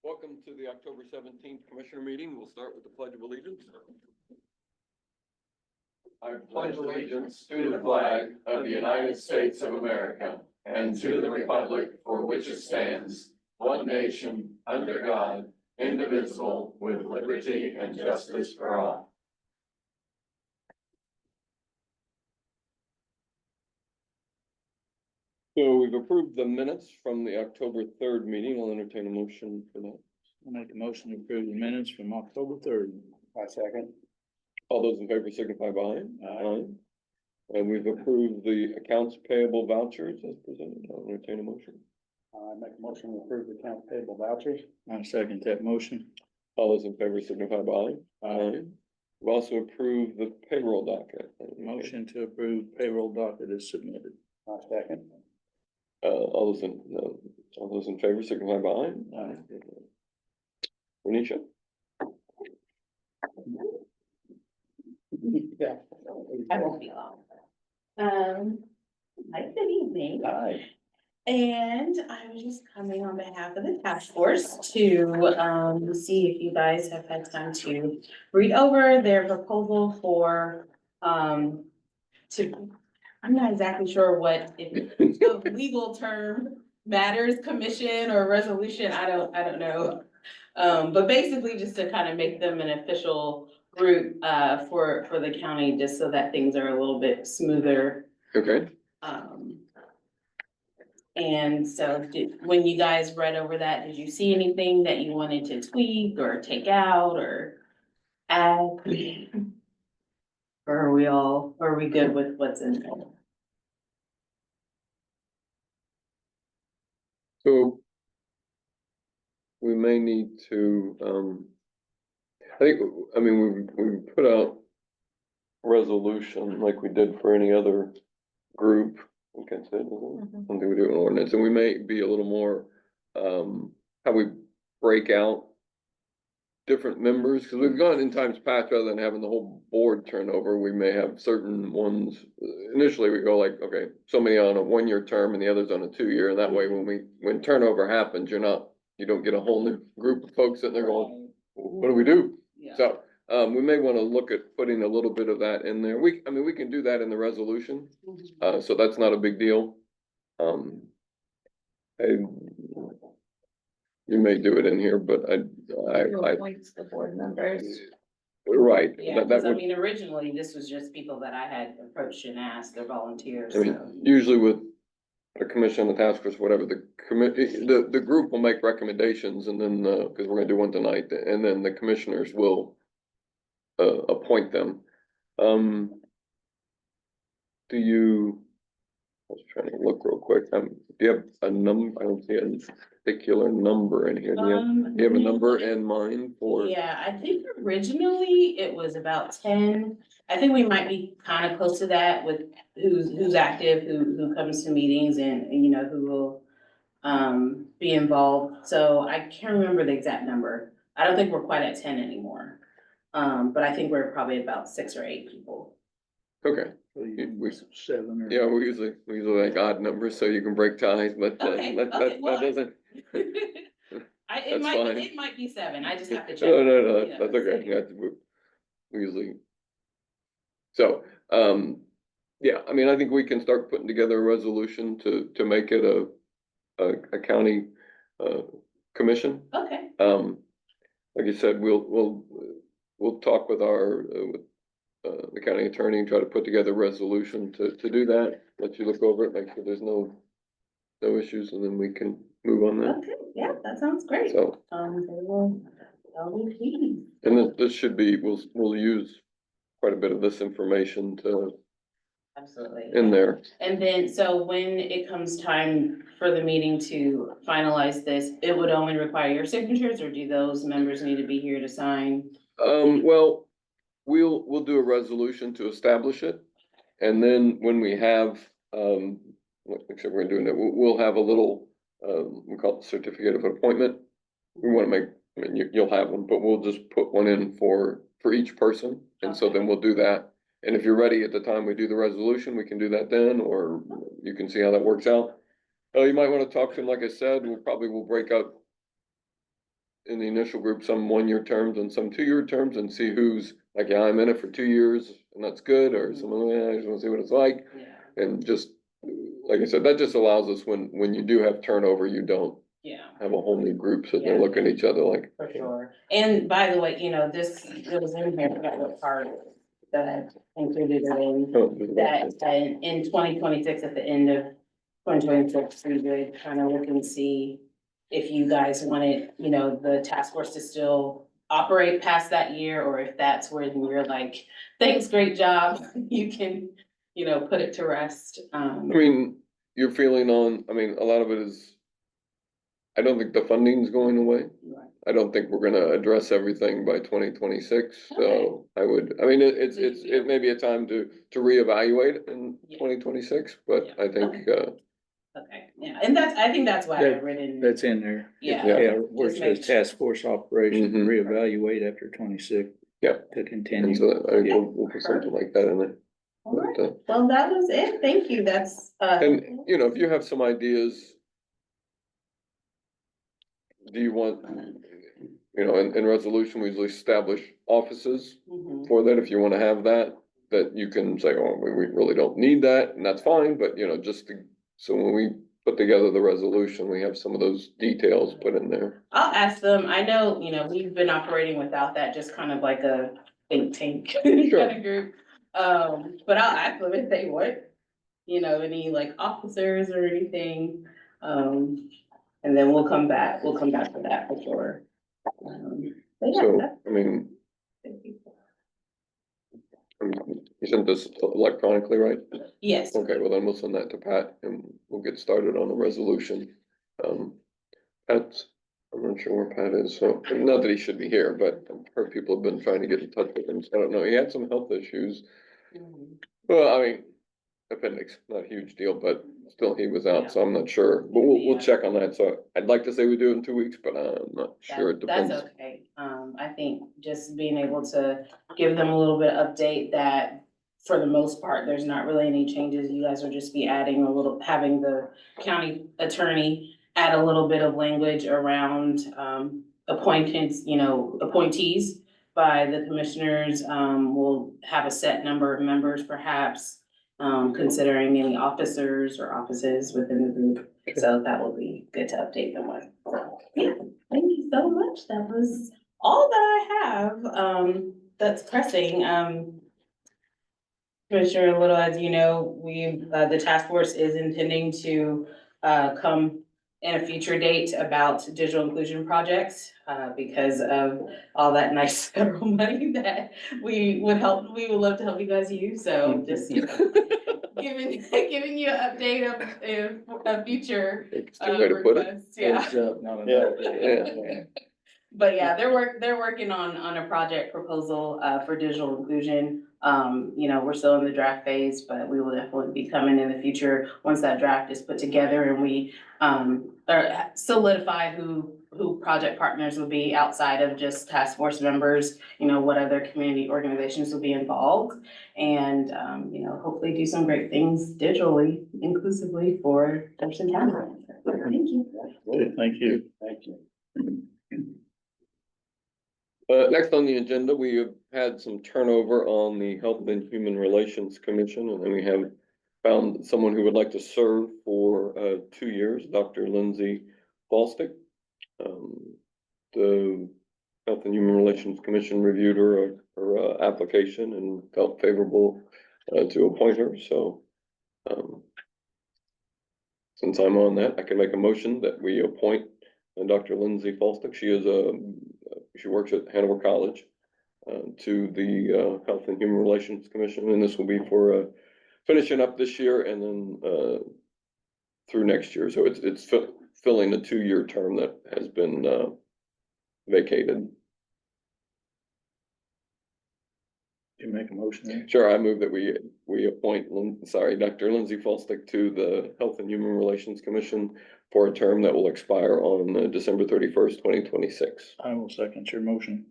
Welcome to the October 17th Commissioner meeting. We'll start with the Pledge of Allegiance. I pledge allegiance to the flag of the United States of America and to the republic for which it stands, one nation, under God, indivisible, with liberty and justice for all. So we've approved the minutes from the October 3rd meeting. I'll entertain a motion for that. I'll make a motion to approve the minutes from October 3rd. I second. All those in favor signify by aye. Aye. And we've approved the accounts payable vouchers as presented. I'll entertain a motion. I make a motion to approve the account payable vouchers. I second that motion. All those in favor signify by aye. Aye. We've also approved the payroll docket. Motion to approve payroll docket is submitted. I second. All those in favor signify by aye. Aye. Renisha? Yeah. I won't be long. Good evening, Aye. and I was just coming on behalf of the task force to, see if you guys have had time to read over their proposal for, I'm not exactly sure what, if the legal term matters, commission or resolution, I don't know. But basically just to kind of make them an official group, for the county, just so that things are a little bit smoother. Okay. And so when you guys read over that, did you see anything that you wanted to tweak or take out or add? Or are we good with what's in there? So we may need to, I mean, we put out a resolution like we did for any other group. We can say, something we do in ordinance, and we may be a little more, how we break out different members, because we've gone in times past, rather than having the whole board turn over, we may have certain ones. Initially, we go like, okay, so many on a 1-year term and the others on a 2-year, and that way when turnover happens, you don't get a whole new group of folks sitting there going, what do we do? Yeah. So, we may want to look at putting a little bit of that in there. We can do that in the resolution, so that's not a big deal. You may do it in here, but Appoints the board members. right. Yeah, that because I would, mean, originally, this was just people that I had approached and asked, they're volunteers, I mean, so. usually with a commission, a task force, whatever, the group will make recommendations, and then, because we're gonna do one tonight, and then the commissioners will appoint them. I was trying to look real quick, do you have a number? I don't see a particular number in here. Do you have a number in mind for? Yeah, I think originally it was about 10. I think we might be kind of close to that with who's active, who comes to meetings and who will be involved. So I can't remember the exact number. I don't think we're quite at 10 anymore. But I think we're probably about 6 or 8 people. Okay, We 7 or. yeah, we usually like odd numbers so you can break ties, but Okay, that well, doesn't. It might be 7. I just have to check. No, Yeah, that's okay. see. We usually. So, yeah, I mean, I think we can start putting together a resolution to make it a county, commission. Okay, Like you said, we'll talk with the county attorney and try to put together a resolution to do that. Let you look over it, make sure there's no issues, and then we can move on that. okay, yeah, that sounds great. So, They'll be pleased. and this should be, we'll use quite a bit of this information Absolutely. in there. And then, so when it comes time for the meeting to finalize this, it would only require your signatures, or do those members need to be here to sign? Well, we'll do a resolution to establish it. And then when we have, like we're doing it, we'll have a little, we call it certificate of appointment. We want to make, I mean, you'll have one, but we'll just put one in for each person. And so then we'll do that. And if you're ready at the time we do the resolution, we can do that then, or you can see how that works out. You might wanna talk to him, like I said, we'll break up in the initial group, some 1-year terms and some 2-year terms, and see who's, like, yeah, I'm in it for 2 years, and that's good, or someone, I just wanna see what it's like, Yeah, and just, like I said, that just allows us, when you do have turnover, you don't yeah. have a whole new group sitting there Yeah. looking at each other like. For sure. And by the way, this, it was in here, I forgot what part that I included it in, Oh, that in 2026, at the end of 2026, we would kind of look and see if you guys wanted, the task force to still operate past that year, or if that's where you're like, thanks, great job, you can, put it to rest. I mean, your feeling on, I mean, a lot of it is, I don't think the funding's going away. Right. I don't think we're gonna address everything by 2026, so I mean, it may be a time to reevaluate in Yeah. 2026, but Yeah. I think, Okay, yeah, and I think that's why I That- written. That's in there. Yeah. Yeah, where it Just make says task force operation, Mhm. reevaluate after 26. Yeah. To and continue. so we'll put something like that in there. All right, But, well, that was it, thank you, that's, and, if you have some ideas, do you want, in resolution, we usually establish offices Mhm. for that, if you wanna have that, that you can say, oh, we really don't need that, and that's fine, but, just to, so when we put together the resolution, we have some of those details put in there. I'll ask them, I know, we've been operating without that, just kind of like a think tank kind of group. But I'll ask them if they want, any like officers or anything, and then we'll come back to that for sure. But yeah, So, that's. I mean, you sent this electronically, right? Yes, Okay, well then we'll send that to Pat and we'll get started on the resolution. Pat's, I'm not sure where Pat is, so, not that he should be here, but I've heard people have been trying to get in touch with him, so I don't know, he had some health issues. Mhm. Well, I mean, appendix, not a huge deal, but still he was out, so I'm not sure, but we'll check on that, so I'd like to say we do it in 2 weeks, but I'm not sure, it That's depends. okay. I think just being able to give them a little bit of update that for the most part, there's not really any changes. You guys will just be adding having the county attorney add a little bit of language around, appointees by the commissioners. We'll have a set number of members perhaps, considering any officers or offices within the group. So that will be good to update them with. So, yeah, thank you so much. That was all that I have, that's pressing. Commissioner Little, as you know, the task force is intending to, come in a future date about digital inclusion projects, because of all that nice federal money that we would love to help you guys use, so just, giving you an update of future, It's a good way to put it. requests, yeah. Heads up, not an Yeah. update. But yeah, they're working on a project proposal, for digital inclusion. We're still in the draft phase, but we will definitely be coming in the future, once that draft is put together and we, or solidify who project partners will be outside of just task force members, what other community organizations will be involved. And, hopefully do some great things digitally, inclusively for Jefferson County. Thank you. Thank you. Thank you. Next on the agenda, we have had some turnover on the Health and Human Relations Commission, and then we have found someone who would like to serve for 2 years, Dr. Lindsay Falstick. The Health and Human Relations Commission reviewed her application and felt favorable to appoint her, so since I'm on that, I can make a motion that we appoint Dr. Lindsay Falstick. She works at Hanover College, to the Health and Human Relations Commission, and this will be for finishing up this year and then through next year. So it's filling a 2-year term that has been vacated. You make a motion there? Sure, I move that we appoint Dr. Lindsay Falstick to the Health and Human Relations Commission for a term that will expire on December 31st, 2026. I will second your motion.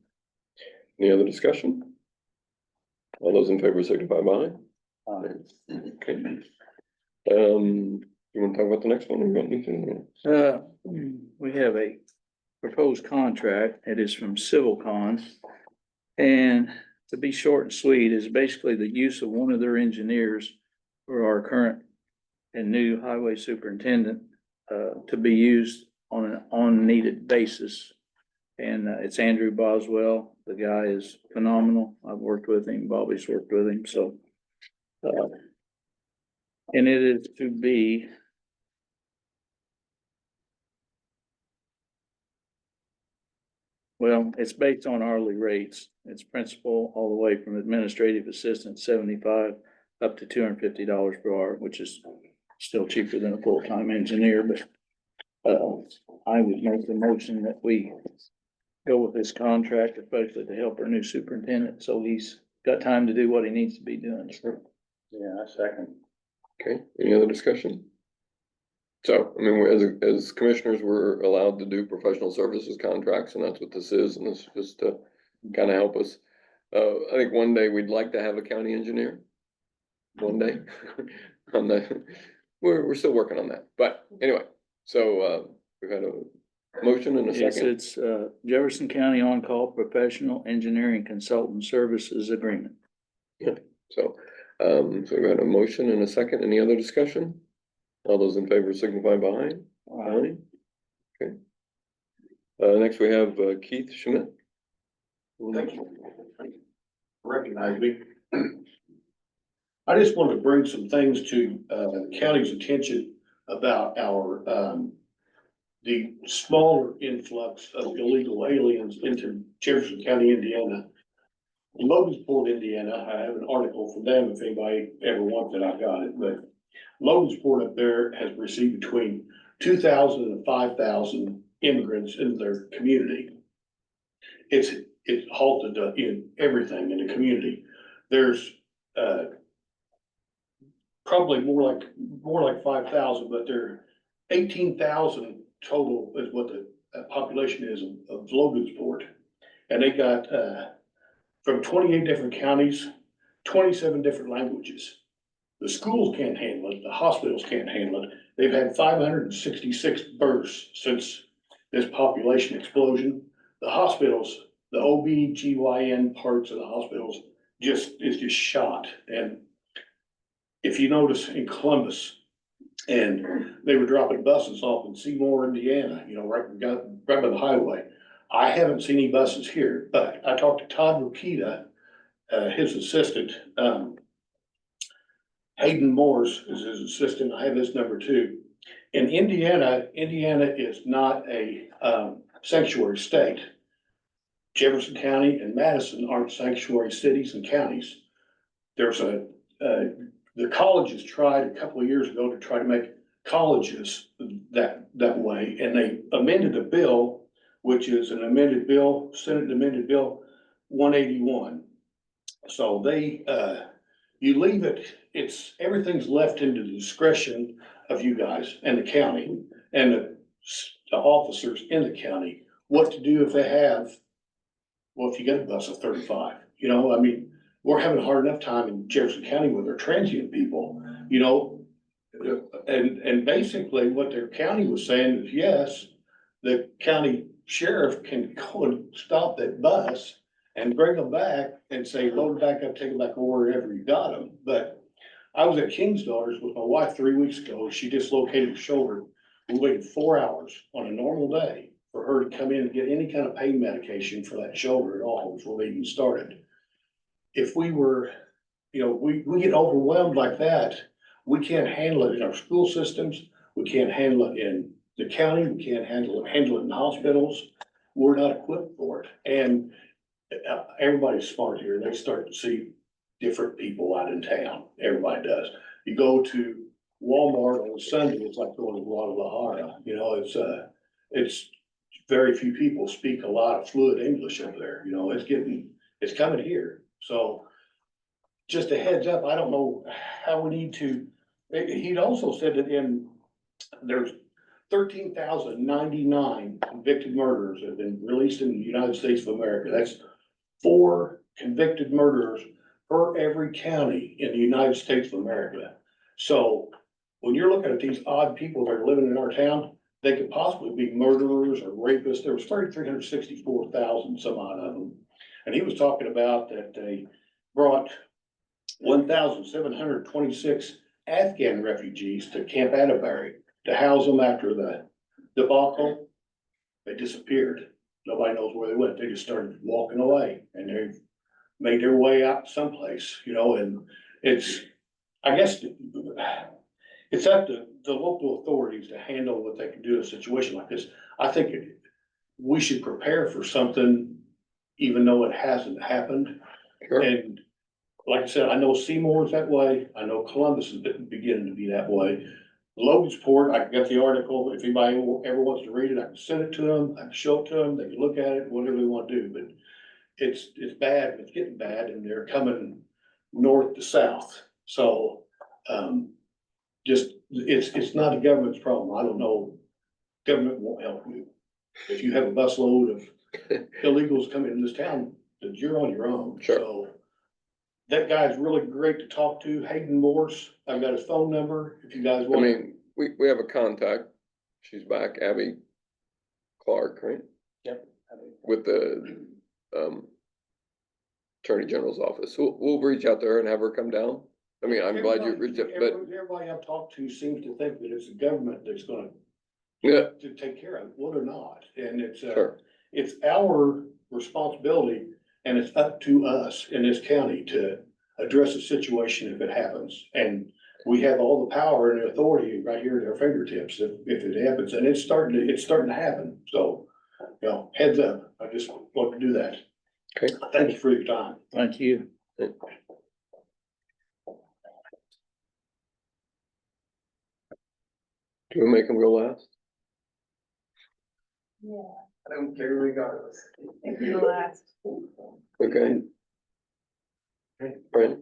Any other discussion? All those in favor signify by aye. Aye. Okay. You wanna talk about the next one? Or you want me to? We have a proposed contract. It is from CivilCon. And to be short and sweet, is basically the use of one of their engineers for our current and new highway superintendent, to be used on an on-needed basis. And it's Andrew Boswell. The guy is phenomenal. I've worked with him. Bobby's worked with him, so. And it is to be. Well, it's based on hourly rates. It's principal all the way from administrative assistant 75 up to $250 per hour, which is still cheaper than a full-time engineer, but. I would make the motion that we go with this contract, especially to help our new superintendent, so he's got time to do what he needs to be doing. Yeah, I second. Okay, any other discussion? So, I mean, as commissioners, we're allowed to do professional services contracts, and that's what this is, and this is just to kind of help us. I think one day we'd like to have a county engineer. One day. On the, we're still working on that, but anyway, so, we've had a motion and a Yes, second. it's Jefferson County On-Call Professional Engineering Consultant Services Agreement. So we've had a motion and a second. Any other discussion? All those in favor signify by aye. Aye. Okay. Next we have Keith Schmidt. Thank you. Recognize me. I just wanted to bring some things to the county's attention about our the smaller influx of illegal aliens into Jefferson County, Indiana. In Logansport, Indiana, I have an article from them if anybody ever wants it, I got it, but Logansport up there has received between 2,000 and 5,000 immigrants into their community. It's halted in everything in the community. There's probably more like 5,000, but there are 18,000 total is what the population is of Logansport. And they got from 28 different counties, 27 different languages. The schools can't handle it, the hospitals can't handle it. They've had 566 births since this population explosion. The hospitals, the OB/GYN parts of the hospitals is just shot. And if you notice in Columbus, and they were dropping buses off in Seymour, Indiana, you know, right by the highway. I haven't seen any buses here, but I talked to Todd Rokita, his assistant, Hayden Morse is his assistant. I have his number too. In Indiana is not a sanctuary state. Jefferson County and Madison aren't sanctuary cities and counties. There's the colleges tried a couple of years ago to try to make colleges that way, and they amended a bill, which is an amended bill, Senate amended bill 181. So they, you leave it, everything's left into the discretion of you guys and the county and the officers in the county, what to do if they have, well, if you get a bus of 35, you know, I mean, we're having a hard enough time in Jefferson County with our transient people, you know. And basically what their county was saying is, yes, the county sheriff can go and stop that bus and bring them back and say, load it back up, take them back wherever you got them. But I was at King's Daughters with my wife 3 weeks ago. She dislocated her shoulder. We waited 4 hours on a normal day for her to come in and get any kind of pain medication for that shoulder at all before they even started. If we were, you know, we get overwhelmed like that, we can't handle it in our school systems, we can't handle it in the county, we can't handle it in hospitals. We're not equipped for it. And everybody's smart here. They start to see different people out in town. Everybody does. You go to Walmart on a Sunday, it's like going to Guadalajara. You know, it's very few people speak a lot of fluid English over there. You know, it's coming here. So just a heads up, I don't know how we need to, he'd also said that there's 13,099 convicted murderers have been released in the United States of America. That's 4 convicted murderers per every county in the United States of America. So when you're looking at these odd people that are living in our town, they could possibly be murderers or rapists. There was 364,000 some odd of them. And he was talking about that they brought 1,726 Afghan refugees to Camp Atterbury to house them after the debacle. They disappeared. Nobody knows where they went. They just started walking away and they made their way out someplace, you know, and it's, I guess, it's up to the local authorities to handle what they can do in a situation like this. I think we should prepare for something, even though it hasn't happened. Sure. And like I said, I know Seymour's that way. I know Columbus is beginning to be that way. Logansport, I can get the article. If anybody ever wants to read it, I can send it to them. I can show it to them. They can look at it, whatever they want to do. But it's bad. It's getting bad, and they're coming north to south. So, just, it's not the government's problem. I don't know. Government won't help you. If you have a busload of illegals coming in this town, then you're on your own. Sure. So that guy's really great to talk to, Hayden Morse. I've got his phone number if you guys I want. mean, we have a contact. She's back, Abby Clark, right? Yep. With the, Attorney General's office. We'll reach out to her and have her come down. I mean, I'm glad you reached out, but Everybody I've talked to seems to think that it's the government that's gonna yeah, to take care of it. Well, they're not. And sure. it's our responsibility and it's up to us in this county to address a situation if it happens. And we have all the power and the authority right here at our fingertips if it happens, and it's starting to happen. So, you know, heads up. I just want to do that. Okay. Thank you for your time. Thank you. Do we make them go last? Yeah. I don't care regardless. If you're the last. Okay. Brent?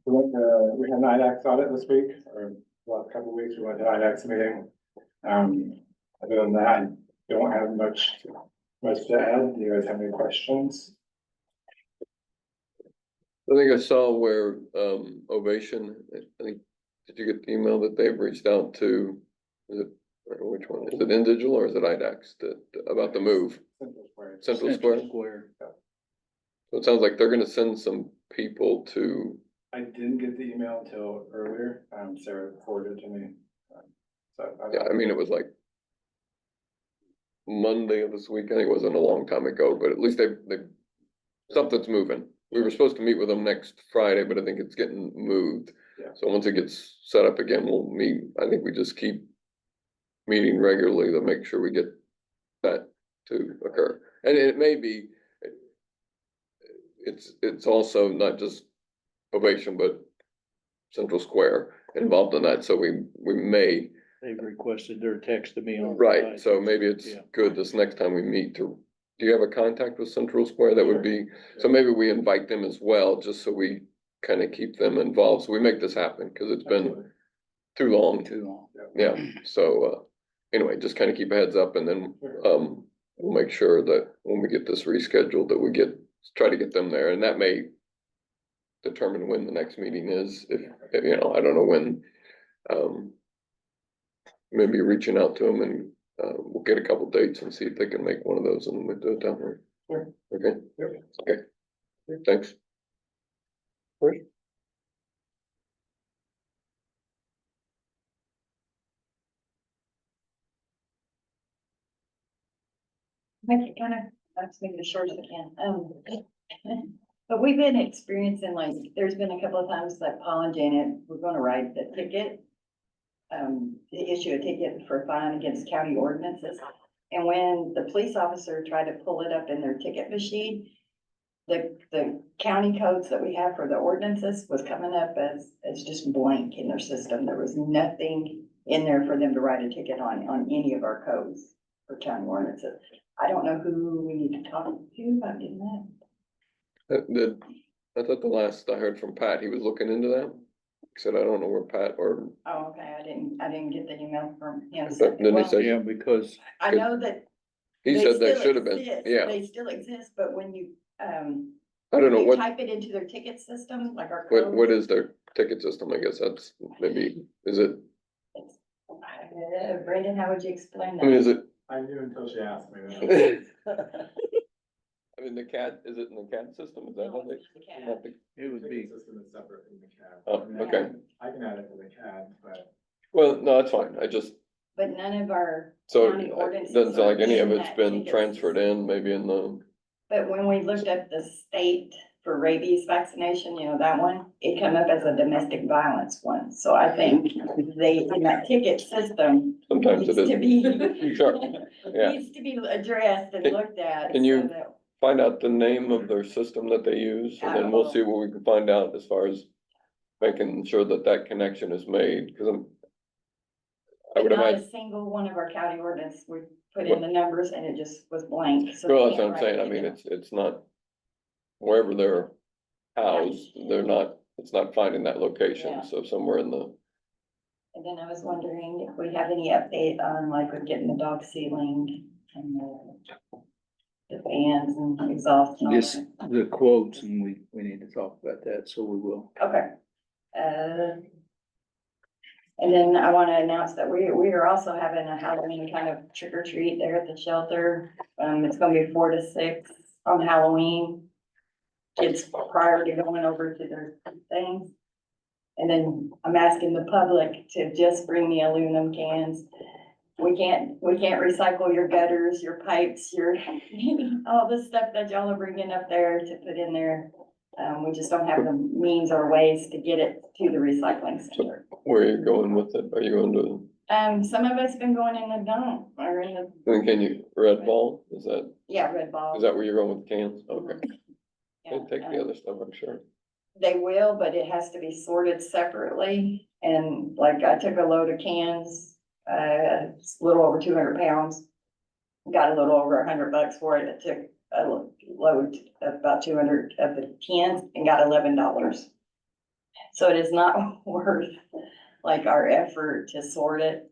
We had an IDAX audit this week, or last couple of weeks, we went to IDAX meeting. Other than that, I don't have much to add. Do you guys have any questions? I think I saw where, Ovation, I think, did you get the email that they've reached out to? Is it, I don't know which one, is it Individual or is it IDAX that, about the move? Central Square? So it sounds like they're gonna send some people to, I didn't get the email until earlier, Sarah forwarded it to me. yeah, I mean, it was like Monday of this week. I think it wasn't a long time ago, but at least they, something's moving. We were supposed to meet with them next Friday, but I think it's getting moved. Yeah. So once it gets set up again, we'll meet. I think we just keep meeting regularly to make sure we get that to occur. And it may be, it's also not just Ovation, but Central Square involved in that. So we may, They've requested their text to me on. right, so maybe it's Yeah. good this next time we meet to, do you have a contact with Central Square? That would be, so maybe we invite them as well, just so we kind of keep them involved. So we make this happen, because it's been too long. Too long. Yeah, so, anyway, just kind of keep a heads up, and then, we'll make sure that when we get this rescheduled, that we try to get them there, and that may determine when the next meeting is, if, you know, I don't know when, maybe reaching out to them and, we'll get a couple dates and see if they can make one of those and we'll do it down there. Sure. Okay? Yep. Okay. Thanks. Great. Make it kind of, let's make it as short as I can. But we've been experiencing, like, there's been a couple of times like Paul and Janet, we're gonna write the ticket. To issue a ticket for a fine against county ordinances. And when the police officer tried to pull it up in their ticket machine, the county codes that we have for the ordinances was coming up as just blank in their system. There was nothing in there for them to write a ticket on any of our codes for county ordinances. I don't know who we need to talk to about doing that. I thought the last I heard from Pat, he was looking into that. He said, I don't know where Pat or, Oh, okay, I didn't get the email from him. didn't he Well, say? Yeah, because I know that He They said they still should have been, exist. yeah. They still exist, but when you, I don't know you what, type it into their ticket system, like our what codes, is their ticket system? I guess that's maybe, is it, Brandon, how would you explain I mean, that? is it? I knew until she asked me. I mean, the CAD, is it in the CAD system? Is that how they? CAD. not the- It would be, System is separate from the CAD. Oh, I mean, okay. I can add it to the CAD, but Well, no, that's fine. I just, But none of our so county it ordinances doesn't sound like are any of in it's that been ticket transferred system. in, maybe in the, But when we looked up the state for rabies vaccination, you know, that one, it come up as a domestic violence one. So I think they, in that ticket system, sometimes needs it to is. be, Sure, yeah. needs to be addressed and Can- looked at. can you- so that- Find out the name of their system that they use, and then we'll see what we can find out as far as making sure that that connection is made, because I But would not imagine, a single one of our county ordinance, we put in the numbers and it just was blank. So well, we that's what can't I'm write saying. I it mean, down. it's not, wherever they're housed, they're not, it's not finding that Yeah. location, so somewhere in the, And then I was wondering if we have any update on like with getting the dog ceiling and the fans and exhaust and all just that. the quotes, and we need to talk about that, so we will. Okay. And then I want to announce that we are also having a Halloween kind of trick or treat there at the shelter. It's gonna be 4 to 6 on Halloween. Kids prior to going over to their things. And then I'm asking the public to just bring me aluminum cans. We can't recycle your gutters, your pipes, your, all the stuff that y'all are bringing up there to put in there. We just don't have the means or ways to get it to the recycling center. where are you going with it? Are you going to, Some of us been going in the dump or in the, then can you, Red Ball, is Red Ball. that where you're going with the cans? Okay, Yeah, they take the other stuff, I'm sure. They will, but it has to be sorted separately. And like I took a load of cans, it's a little over 200 pounds. Got a little over $100 for it. It took a load of about 200 of the cans and got $11. So it is not worth like our effort to sort it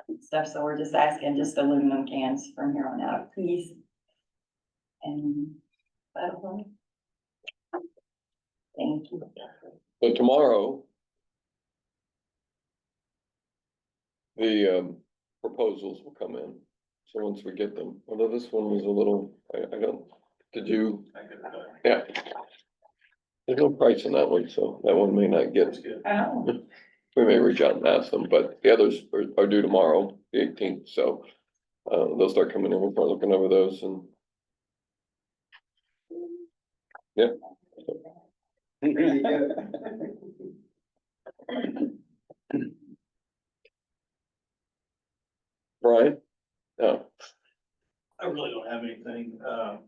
and stuff. So we're just asking just aluminum cans from here on out, please. And I don't know. Thank you. So tomorrow, the proposals will come in. So once we get them, although this one was a little, I don't, did you? Yeah. There's no price on that one, so that one may not get, Oh, we may reach out and ask them, but the others are due tomorrow, the 18th, so. They'll start coming in, we'll start looking over those and. Yeah. Brian? No, I really don't have anything,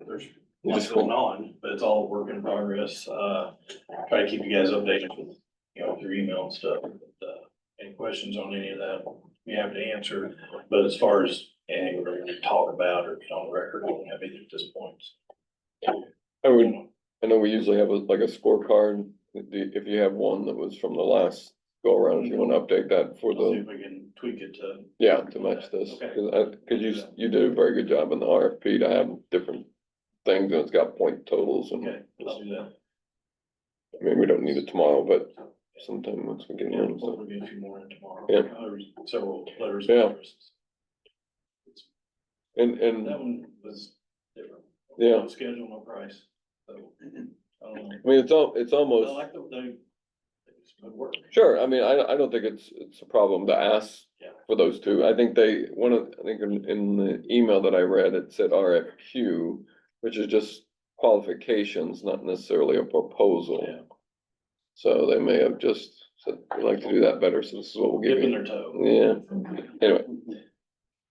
there's You lots just going went- on, but it's all work in progress, try to keep you guys updated with, you know, through email and stuff, but, any questions on any of that, we have to answer, but as far as anything we're gonna talk about or get on the record, we don't have anything at this point. I know we usually have like a scorecard, if you have one that was from the last go around, if you wanna update that for I'll see the, if we can tweak it to, yeah, to match this. Okay. Cause you did a very good job in the RFP to have different things and it's got point totals and. okay, let's do that. I mean, we don't need it tomorrow, but sometime once we get Yeah, in, so. we'll get a few more in tomorrow. Yeah. Several letters. Yeah. That And, one was different. yeah, No schedule, no price, so, I don't know. I mean, it's I almost, like it's good work. sure, I mean, I don't think it's a problem to ask Yeah. for those two. I think I think in the email that I read, it said RFQ, which is just qualifications, not necessarily a proposal. Yeah. So they may have just said, we'd like to do that better, so this is what we'll give Dipping you. their toe. Yeah, anyway,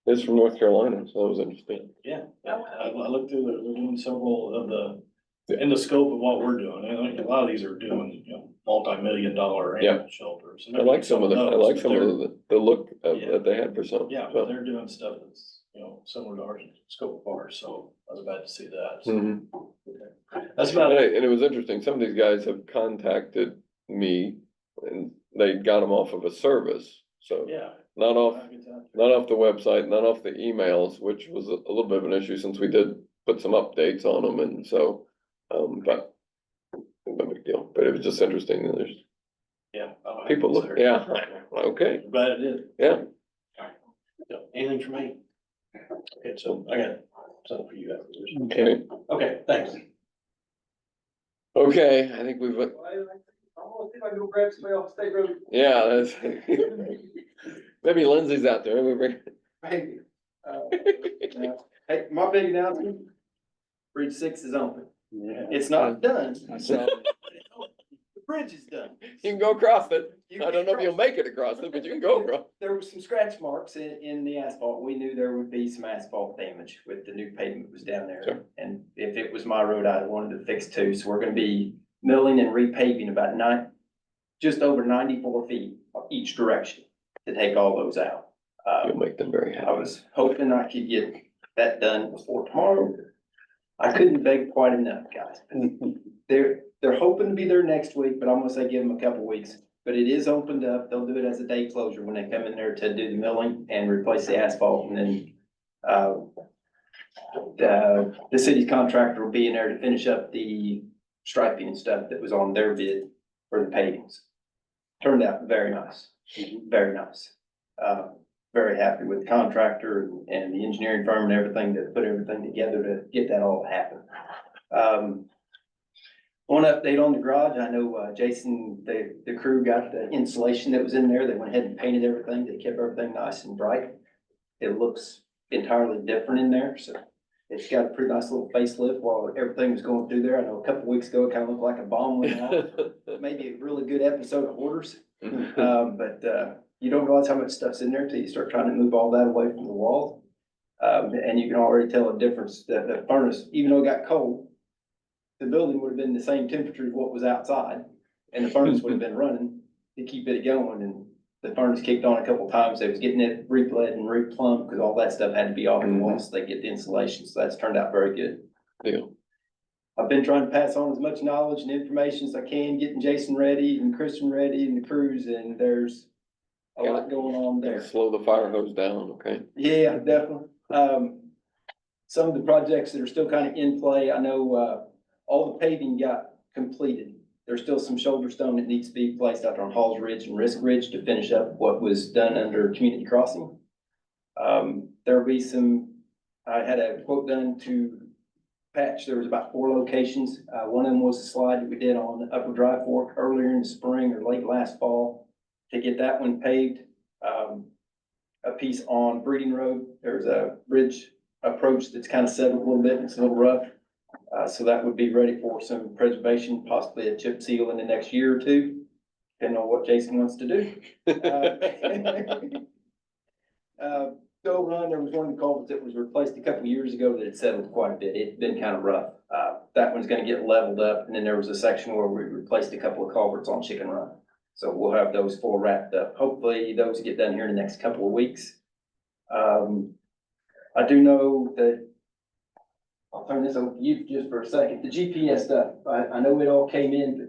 it's from North Carolina, so that was interesting. Yeah, I looked through, they're doing several of in the scope of what we're doing, and like a lot of these are doing, you know, multi-million-dollar Yeah. animal shelters. And I they're like doing some of the, I those, like but some they're- of the look Yeah. that they had for some. Yeah, so. but they're doing stuff that's, you know, similar to our scope of ours, so I was glad to see that. So, Mhm. that's about it. And it was interesting, some of these guys have contacted me and they got them off of a service, so. Yeah, not off the website, not off the emails, which was a little bit of an issue since we did put some updates on them, and so, but no big deal, but it was just interesting that there's Yeah. people look, yeah, okay, Glad it did. yeah. So, anything for me? Okay, so I got something for you guys. Okay. Okay, thanks. Okay, I think we've, I'm gonna see if I can go grab somebody off State Road. yeah, that's, maybe Lindsay's out there, maybe. Hey, yeah. Hey, my big announcement, Bridge 6 is open. Yeah. It's not done, I saw, the bridge is done. You can go across it, You I don't know if can you'll make it across it, but you can go across. There were some scratch marks in the asphalt. We knew there would be some asphalt damage with the new pavement was down Sure. there. And if it was my road, I'd wanted to fix too. So we're gonna be milling and repaving about just over 94 feet of each direction to take all those out. You'll make them very I happy. was hoping I could get that done before tomorrow. I couldn't beg quite enough, guys. They're hoping to be there next week, but I'm gonna say give them a couple weeks. But it is opened up. They'll do it as a day closure when they come in there to do the milling and replace the asphalt, and then the city contractor will be in there to finish up the striping and stuff that was on their bid for the pavings. Turned out very nice, very nice. Very happy with the contractor and the engineering firm and everything that put everything together to get that all to happen. One update on the garage, I know, Jason, the crew got the insulation that was in there. They went ahead and painted everything. They kept everything nice and bright. It looks entirely different in there, so it's got a pretty nice little facelift while everything was going through there. I know a couple weeks ago, it kind of looked like a bomb went off. Maybe a really good episode of Hoarders. But you don't realize how much stuff's in there till you start trying to move all that away from the wall. And you can already tell a difference that the furnace, even though it got cold, the building would have been the same temperature as what was outside, and the furnace would have been running to keep it going. And the furnace kicked on a couple times. They was getting it rebled and replumbed because all that stuff had to be off the wall so they get the insulation. So that's turned out very good. Deal. I've been trying to pass on as much knowledge and information as I can, getting Jason ready and Kristen ready and the crews, and there's a lot going on there. Slow the fire hose down, okay? Yeah, definitely. Some of the projects that are still kind of in play, I know, all the paving got completed. There's still some shoulder stone that needs to be placed out there on Halls Ridge and Risk Ridge to finish up what was done under Community Crossing. There'll be I had a quote done to patch. There was about 4 locations. One of them was a slide that we did on Upper Dry Fork earlier in the spring or late last fall to get that one paved. A piece on Breeding Road, there's a bridge approach that's kind of settled a little bit. It's a little rough. So that would be ready for some preservation, possibly a chip seal in the next year or two, depending on what Jason wants to do. Go Run, there was one of the culverts that was replaced a couple of years ago that had settled quite a bit. It'd been kind of rough. That one's gonna get leveled up, and then there was a section where we replaced a couple of culverts on Chicken Run. So we'll have those 4 wrapped up. Hopefully those get done here in the next couple of weeks. I do know that I'll turn this over to you just for a second. The GPS stuff, I know it all came in, but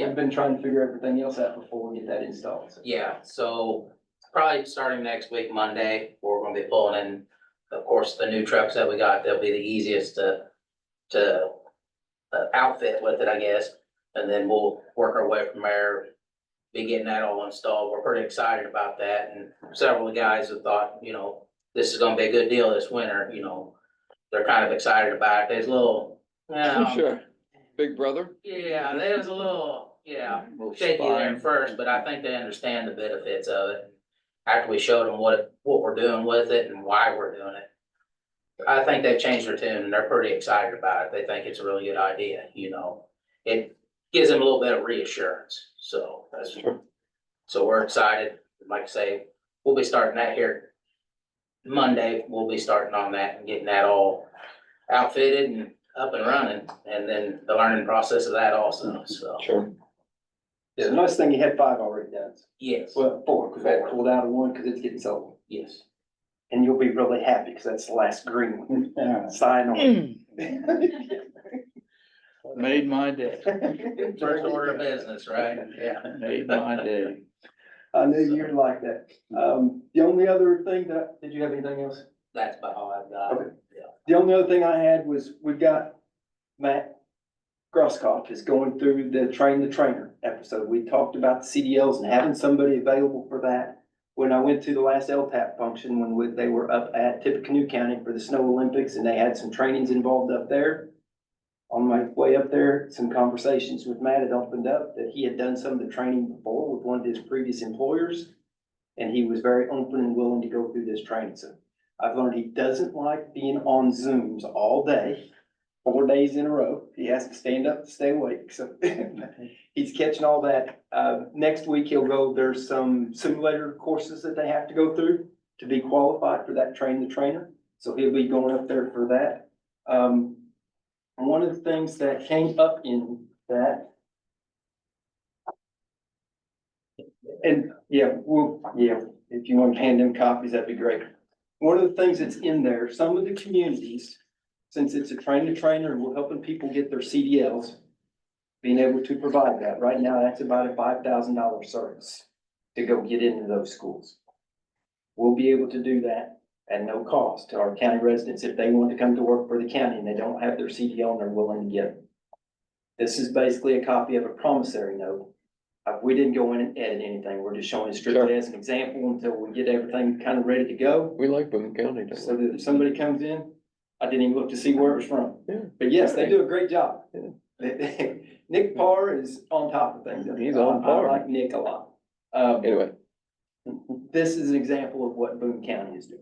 we've been trying to figure everything else out before we get that installed. So. Yeah, so probably starting next week, Monday, we're gonna be pulling in, of course, the new trucks that we got. They'll be the easiest to outfit with it, I guess. And then we'll work our way from there, be getting that all installed. We're pretty excited about that. And several of the guys have thought, this is gonna be a good deal this winter, they're kind of excited about it. There's a little, Sure. Big brother? yeah, there's a little, Little shaky there spine. at first, but I think they understand the benefits of it. After we showed them what we're doing with it and why we're doing it, I think they've changed their tune and they're pretty excited about it. They think it's a really good idea, It gives them a little bit of reassurance, so that's, Sure. so we're excited. Like I say, we'll be starting that here Monday. We'll be starting on that and getting that all outfitted and up and running, and then the learning process of that also, so. Sure. Yeah, the nice thing, you had 5 already done. Yes, Well, 4, because I pulled out of one because it's getting sold. yes. And you'll be really happy because that's the last green one. Sign on. Made my day, First order of business, right? Yeah. made my day. I knew you'd like that. The only other thing that, did you have anything else? That's about all I've got. Okay. The only other thing I had was, we've got Matt Grosskopf is going through the train the trainer episode. We talked about the CDLs and having somebody available for that. When I went to the last LTAP function, they were up at Tippecanoe County for the Snow Olympics, and they had some trainings involved up there. On my way up there, some conversations with Matt had opened up that he had done some of the training before with one of his previous employers. And he was very open and willing to go through this training. So I've learned he doesn't like being on Zooms all day, 4 days in a row. He has to stand up to stay awake. So he's catching all that. Next week he'll go, there's some simulator courses that they have to go through to be qualified for that train the trainer. So he'll be going up there for that. One of the things that came up in that, and if you want to hand them copies, that'd be great. One of the things that's in there, some of the communities, since it's a train the trainer and we're helping people get their CDLs, being able to provide that. Right now, that's about a $5,000 service to go get into those schools. We'll be able to do that at no cost to our county residents if they want to come to work for the county and they don't have their CDL and they're willing to get it. This is basically a copy of a promissory note. We didn't go in and edit anything. We're just showing it strictly as an example until we get everything kind of ready to go. We like Boone County, don't So that if somebody comes in, I didn't even look to see where it was from. Yeah. But yes, they do a great job. Yeah. Nick Parr is on top of things. He's on par. I like Nick a lot. Anyway, This is an example of what Boone County is doing.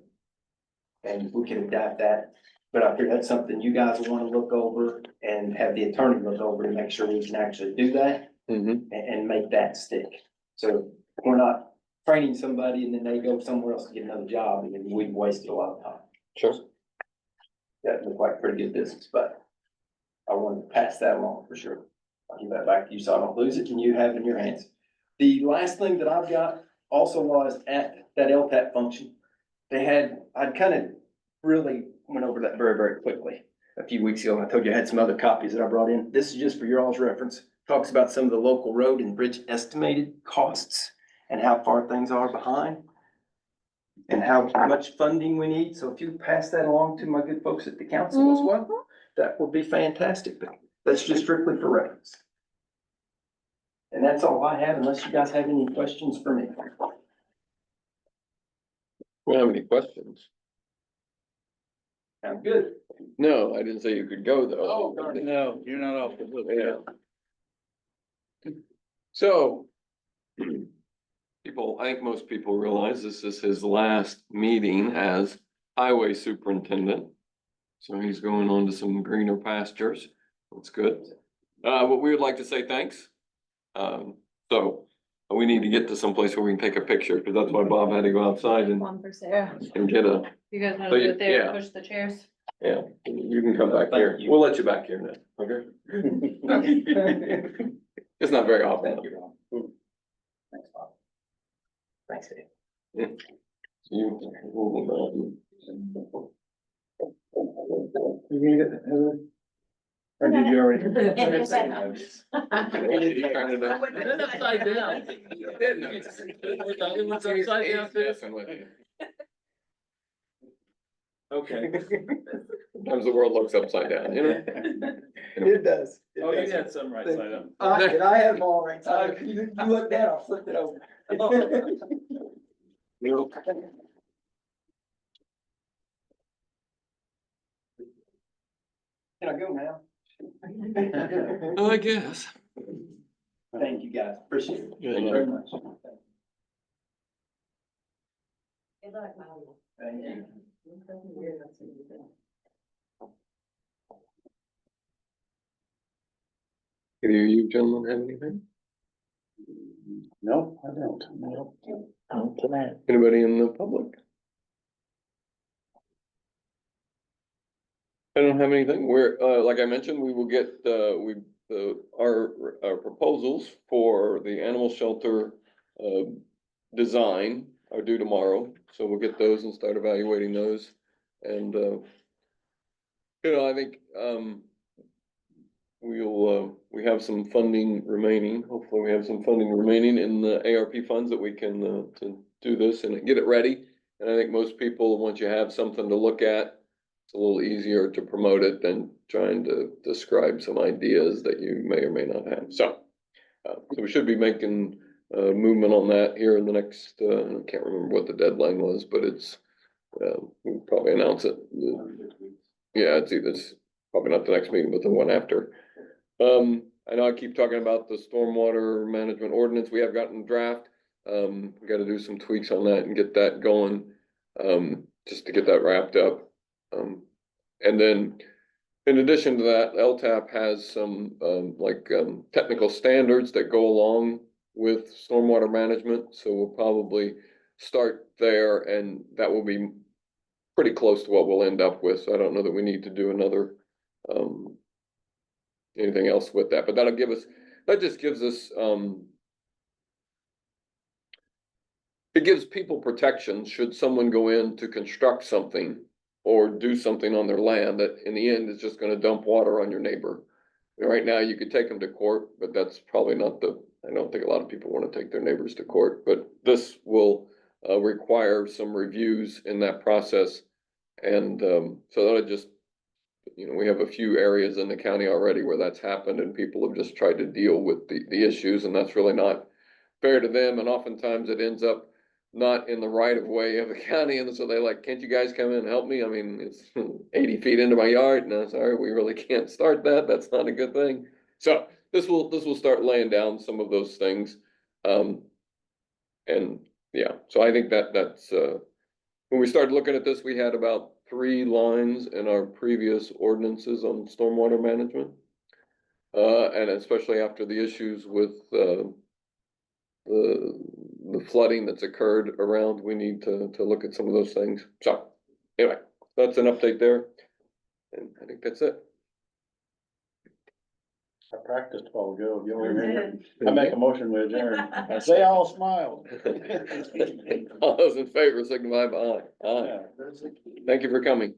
And we can adapt that, but I figure that's something you guys will want to look over and have the attorney look over to make sure we can actually do that and make that stick. So we're not training somebody and then they go somewhere else to get another job and then we've wasted a lot of time. sure. That looked like pretty good business, but I wanted to pass that along for sure. I'll give that back to you so I don't lose it and you have it in your hands. The last thing that I've got also was at that LTAP function. I'd kind of really went over that very, very quickly a few weeks ago. I told you I had some other copies that I brought in. This is just for your all's reference. Talks about some of the local road and bridge estimated costs and how far things are behind and how much funding we need. So if you pass that along to my good folks at the council as well, that would be fantastic. But that's just strictly for reference. And that's all I have unless you guys have any questions for me. We don't have any questions. Sound good? No, I didn't say you could go though. Oh, darn it. No, you're not off the hook. Yeah. So, I think most people realize this is his last meeting as highway superintendent. So he's going on to some greener pastures. That's good. But we would like to say thanks. So we need to get to someplace where we can take a picture, because that's why Bob had to go outside and One for Sarah. get a, You guys So wanna you- do it there, yeah. push the chairs? yeah, you can come back here. We'll let you back here now, okay? It's not very often. Thank you, Ron. Thanks, Bob. Thanks, Dave. You. You gonna get, Heather? Or did you already? Upside down. Okay. Sometimes the world looks upside down, you know? It does. It Oh, you does. had some right side up. And I have them all right side up. You look down, I'll flip it over. Can I go now? I guess. Thank you, guys. Appreciate it. Good Thank you very much. Good luck, Molly. Thank you. Either you gentlemen have anything? No, I don't. On to that. Anybody in the public? I don't have anything. We're, like I mentioned, we will get, our proposals for the animal shelter, design are due tomorrow. So we'll get those and start evaluating those. And, I think, we have some funding remaining. Hopefully we have some funding remaining in the ARP funds that we can, to do this and get it ready. And I think most people, once you have something to look at, it's a little easier to promote it than trying to describe some ideas that you may or may not have. So we should be making, movement on that here in the next, I can't remember what the deadline was, but it's, we'll probably announce it. Yeah, it's probably not the next meeting, but the one after. I know I keep talking about the stormwater management ordinance. We have gotten draft. We gotta do some tweaks on that and get that going, just to get that wrapped up. And then in addition to that, LTAP has some, technical standards that go along with stormwater management. So we'll probably start there, and that will be pretty close to what we'll end up with. So I don't know that we need to do another, anything else with that, but that just gives us, it gives people protection should someone go in to construct something or do something on their land that in the end is just gonna dump water on your neighbor. Right now, you could take them to court, but that's probably not I don't think a lot of people wanna take their neighbors to court, but this will require some reviews in that process. And so that'll just, we have a few areas in the county already where that's happened and people have just tried to deal with the issues, and that's really not fair to them. And oftentimes it ends up not in the right of way of the county. And so they like, can't you guys come in and help me? I mean, it's 80 feet into my yard. No, sorry, we really can't start that. That's not a good thing. So this will start laying down some of those things. And yeah, so I think that's, when we started looking at this, we had about 3 lines in our previous ordinances on stormwater management. And especially after the issues with, the flooding that's occurred around, we need to look at some of those things. So anyway, that's an update there. And I think that's it. I practiced a while ago. You only remember. I make a motion with adjourn. They all smiled. All those in favor signify by aye. Aye. Thank you for coming.